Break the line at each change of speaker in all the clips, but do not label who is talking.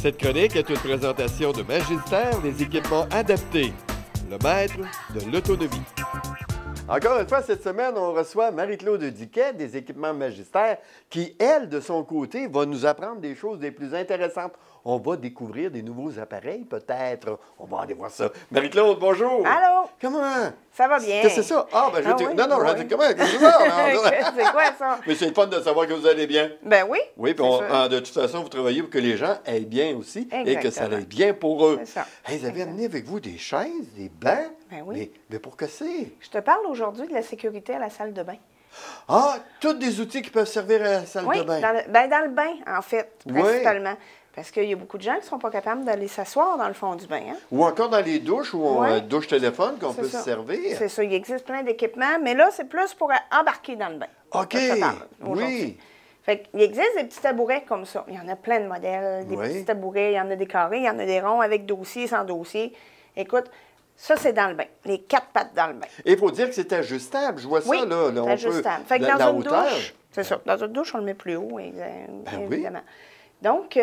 Cette chronique est une présentation de Magister, les équipements adaptés, le maître de l'autonomie. Encore une fois, cette semaine, on reçoit Marie-Claude Duquet des équipements Magister qui, elle, de son côté, va nous apprendre des choses des plus intéressantes. On va découvrir des nouveaux appareils, peut-être. On va aller voir ça. Marie-Claude, bonjour!
Allô?
Comment?
Ça va bien.
Qu'est-ce que c'est ça? Ah, ben,
Oui,
non,
oui.
je dis comment? Qu'est-ce que c'est ça?
C'est quoi ça?
Mais c'est le fun de savoir que vous allez bien.
Ben oui.
Oui, puis de toute façon, vous travaillez pour que les gens aillent bien aussi et que ça aille bien pour eux.
C'est ça.
Hey, vous avez amené avec vous des chaises, des bancs.
Ben oui.
Mais pour que c'est?
Je te parle aujourd'hui de la sécurité à la salle de bain.
Ah, tous des outils qui peuvent servir à la salle
Oui,
de bain.
dans le bain, en fait,
Oui.
principalement. Parce qu'il y a beaucoup de gens qui ne sont pas capables d'aller s'asseoir dans le fond du bain. Hein?
Ou encore dans les douches où on
Ouais.
douche téléphone qu'on
C'est
peut
ça.
se servir.
C'est ça, il existe plein d'équipements, mais là, c'est plus pour embarquer dans le bain.
OK.
Ça, je te parle aujourd'hui.
Oui.
Fait qu'il existe des petits tabourets comme ça. Il y en a plein de modèles, des
Oui.
petits tabourets, il y en a des carrés, il y en a des ronds avec dossier, sans dossier. Écoute, ça, c'est dans le bain. Les 4 pattes dans le bain.
Et il faut dire que c'est ajustable. Je vois
Oui,
ça, là.
c'est
on
ajustable.
peut,
Fait que
la
dans une
hauteur.
douche, c'est ça. Dans une douche, on le met plus haut,
oui.
évidemment. Donc,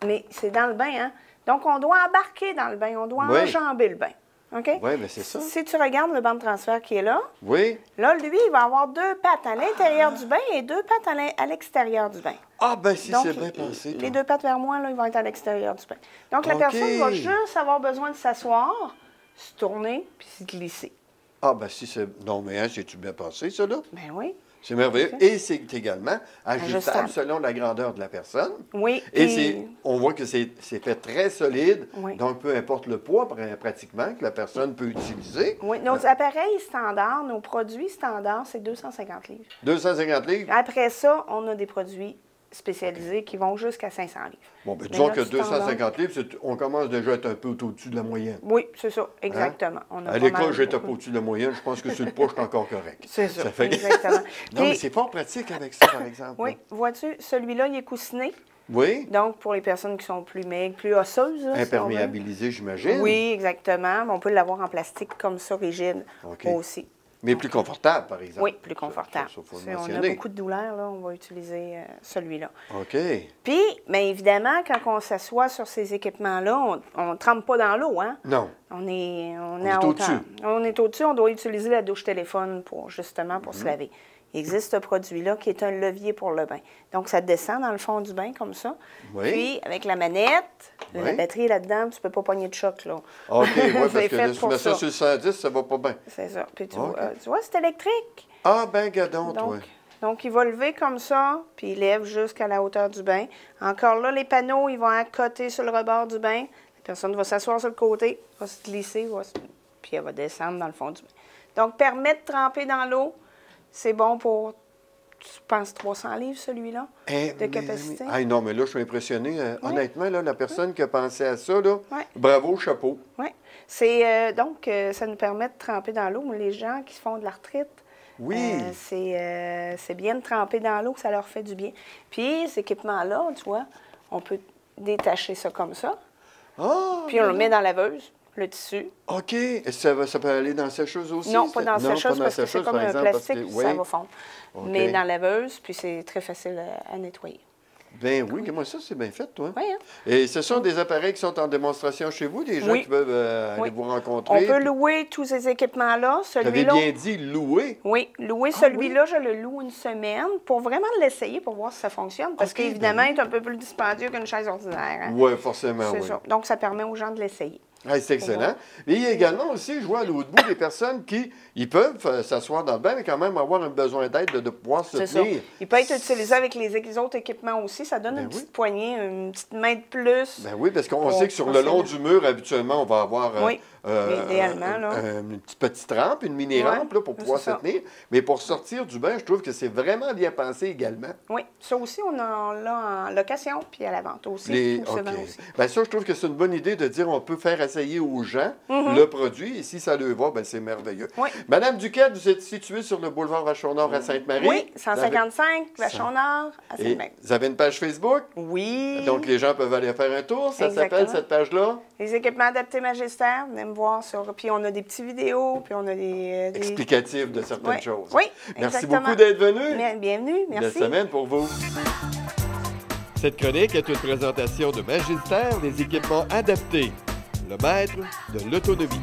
mais c'est dans le bain, hein? Donc, on doit embarquer dans le bain, on doit
Oui.
enjamber le bain. OK?
Oui, mais c'est ça.
Si tu regardes le banc de transfert qui est là,
Oui.
là, lui, il va avoir 2 pattes à l'intérieur du bain et 2 pattes à l'extérieur du bain.
Ah, ben si,
Donc,
c'est bien pensé.
les
toi.
2 pattes vers moi, là, ils vont être à l'extérieur du bain. Donc, la
OK.
personne va juste avoir besoin de s'asseoir, se tourner, puis se glisser.
Ah, ben si, c'est... Non, mais hein, c'est-tu bien pensé, ça, là?
Ben oui.
C'est merveilleux. Et c'est également ajustable
Ajustable.
selon la grandeur de la personne.
Oui.
Et
puis-
on voit que c'est fait très solide.
Oui.
Donc, peu importe le poids, pratiquement, que la personne peut utiliser.
Oui, nos appareils standards, nos produits standards, c'est 250 livres.
250 livres.
Après ça, on a des produits spécialisés qui vont jusqu'à 500 livres.
Bon, ben,
Mais
disons que
notre standard-
250 livres, on commence déjà à être un peu au-dessus de la moyenne.
Oui, c'est ça, exactement. On a
À
pas
l'école,
mal
j'étais
beaucoup.
pas au-dessus de la moyenne. Je pense que sur le poids, je suis encore correct.
C'est ça,
fait que-
exactement.
Non, mais
Puis-
c'est fort pratique avec ça, par exemple.
Oui, vois-tu, celui-là, il est coussiné.
Oui?
Donc, pour les personnes qui sont plus maigres, plus osseuses. là, si on veut.
Imperméabilisé, j'imagine.
Oui, exactement. Mais on peut l'avoir en plastique comme ça, rigide,
OK.
aussi.
Mais plus confortable, par exemple.
Oui, plus confortable.
Ça, faut le
Si on a
mentionner.
beaucoup de douleur, là, on va utiliser celui-là.
OK.
Puis, bien évidemment, quand on s'assoit sur ces équipements-là, on ne trempe pas dans l'eau, hein?
Non.
On est
est
en
au-dessus.
hauteur. On est au-dessus, on doit utiliser la douche téléphone pour justement pour
Mhm.
se laver. Il existe ce produit-là qui est un levier pour le bain. Donc, ça descend dans le fond du bain comme ça.
Oui.
Puis, avec la manette,
Oui.
la batterie là-dedans, tu ne peux pas pogner de choc, là.
OK, oui, parce
C'est
que
fait
là, si tu
pour
mets ça
ça.
sur le 110, ça va pas bien.
C'est ça. Puis, tu
OK.
vois, c'est électrique.
Ah, ben, gadon,
Donc,
toi.
donc, il va lever comme ça, puis il lève jusqu'à la hauteur du bain. Encore là, les panneaux, ils vont accoter sur le rebord du bain. La personne va s'asseoir sur le côté, va se glisser, puis elle va descendre dans le fond du bain. Donc, permet de tremper dans l'eau. C'est bon pour, je pense, 300 livres, celui-là, de capacité.
Ah, non, mais là, je suis impressionné. Honnêtement, là, la personne qui a pensé à ça, là,
Ouais.
bravo, chapeau.
Oui. C'est donc, ça nous permet de tremper dans l'eau. Les gens qui font de l'arthrite,
Oui.
c'est bien de tremper dans l'eau, ça leur fait du bien. Puis, cet équipement-là, tu vois, on peut détacher ça comme ça.
Ah!
Puis, on le met dans la laveuse, le tissu.
OK. Est-ce que ça peut aller dans la sécheuse aussi?
Non, pas dans la
Non,
sécheuse,
pas dans la
parce que c'est
sécheuse,
comme
par
un
exemple, parce
plastique,
que-
puis ça
oui.
va fondre.
OK.
Mais dans la laveuse, puis c'est très facile à nettoyer.
Ben oui, comment ça, c'est bien fait, toi.
Oui, hein?
Et ce sont des appareils qui sont en démonstration chez vous, des gens
Oui.
qui peuvent aller
Oui.
vous rencontrer.
On peut
puis-
louer tous ces équipements-là.
Vous avez
Celui-là,
bien dit louer.
oui, louer celui-là, je le loue une semaine pour vraiment l'essayer, pour voir si ça fonctionne. Parce
OK,
qu'évidemment,
ben
il est un peu plus dispendieux qu'une chaise ordinaire. Hein?
Oui, forcément,
C'est
oui.
ça. Donc, ça permet aux gens de l'essayer.
Ah, c'est excellent. Mais il y a également aussi, je vois à l'autre bout, des personnes qui ils peuvent s'asseoir dans le bain, mais quand même avoir un besoin d'aide de pouvoir se
C'est ça.
tenir.
Il peut être utilisé avec les autres équipements aussi. Ça donne
Ben
une
oui.
petite poignée, une petite main de plus.
Ben oui, parce qu'on
Pour
sait que sur le long
procéder.
du mur, habituellement, on va avoir
Oui, idéalement, là.
une petite rampe, une mini-rampe
Ouais,
là, pour pouvoir
c'est
se
ça.
tenir. Mais pour sortir du bain, je trouve que c'est vraiment bien pensé également.
Oui, ça aussi, on l'a en location puis à la vente aussi. Ou se
OK.
vend aussi.
Ben ça, je trouve que c'est une bonne idée de dire on peut faire essayer aux gens le produit et si ça leur va, ben c'est merveilleux.
Oui.
Madame Duquette, vous êtes située sur le boulevard Vachon-Nord à Sainte-Marie.
Oui, 155, Vachon-Nord, à
Et
Sainte-Marie.
vous avez une page Facebook?
Oui.
Donc, les gens peuvent aller faire un tour. Ça s'appelle,
Exactement.
cette page-là?
Les équipements adaptés Magister, venez me voir sur. Puis on a des petites vidéos, puis on a des.
Explicatif de certaines
Oui.
choses.
Oui,
Merci
exactement.
beaucoup d'être venu.
Bienvenue,
Belle
merci.
semaine pour vous. Cette chronique est une présentation de Magistère des équipements adaptés, le maître de l'autonomie.